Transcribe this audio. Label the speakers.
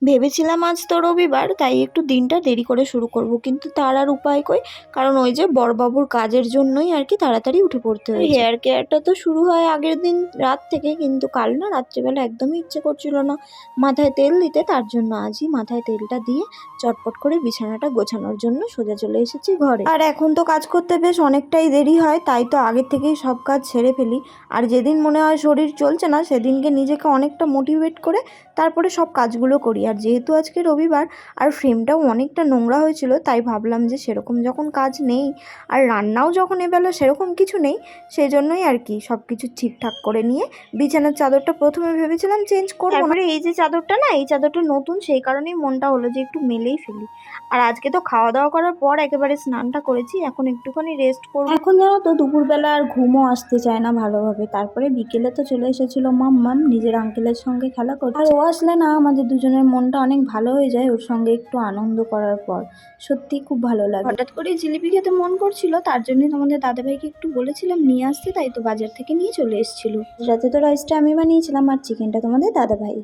Speaker 1: ভেবেছিলাম আজ তো রবিবার, তাই একটু দিনটা দেরি করে শুরু করব, কিন্তু তার আর উপায় কই। কারণ ওই যে বড়বাবুর কাজের জন্যই আর কি তাড়াতাড়ি উঠে পড়তে হয়েছে। হেয়ার কেয়ারটা তো শুরু হয় আগের দিন রাত থেকে, কিন্তু কাল না রাত্রিবেলা একদমই ইচ্ছে করছিল না মাথায় তেল দিতে। তার জন্য আজই মাথায় তেলটা দিয়ে চটপট করে বিছানাটা গোছানোর জন্য সোজা চলে এসেছি ঘরে। আর এখন তো কাজ করতে বেশ অনেকটাই দেরি হয়, তাই তো আগের থেকেই সব কাজ ছেড়ে ফেলি। আর যেদিন মনে হয় শরীর চলছে না, সেদিনকে নিজেকে অনেকটা মোটিভেট করে তারপরে সব কাজগুলো করি। আর যেহেতু আজকে রবিবার আর ফ্রেমটাও অনেকটা নোংরা হয়েছিল, তাই ভাবলাম যে সেরকম যখন কাজ নেই আর রান্নাও যখন এবেলা সেরকম কিছু নেই, সেই জন্যই আর কি সব কিছু ঠিকঠাক করে নিয়ে বিছানার চাদরটা প্রথমে ভেবেছিলাম চেঞ্জ করবো, তারপরে এই যে চাদরটা না, এই চাদরটা নতুন, সেই কারণেই মনটা হলো যে একটু মেলেই ফেলি। আর আজকে তো খাওয়া দাওয়া করার পর একেবারে স্নানটা করেছি, এখন একটুখানি রেস্ট করবো। এখন জানো তো দুপুরবেলা আর ঘুমও আসতে চায় না ভালোভাবে। তারপরে বিকেলে তো চলে এসেছিল মাম্মাম নিজের আঙ্কেলের সঙ্গে খেলা করতে। আর ও আসলে না আমাদের দুজনের মনটা অনেক ভালো হয়ে যায় ওর সঙ্গে একটু আনন্দ করার পর। সত্যি খুব ভালো লাগে। হঠাৎ করে জিলিপি খেতে মন করছিল, তার জন্যই তোমাদের দাদাভাইকে একটু বলেছিলাম নিয়ে আসতে, তাই তো বাজার থেকে নিয়ে চলে এসেছিল। রাতে তো রাইসটা আমি বানিয়েছিলাম আর চিকেনটা তোমাদের দাদাভাই।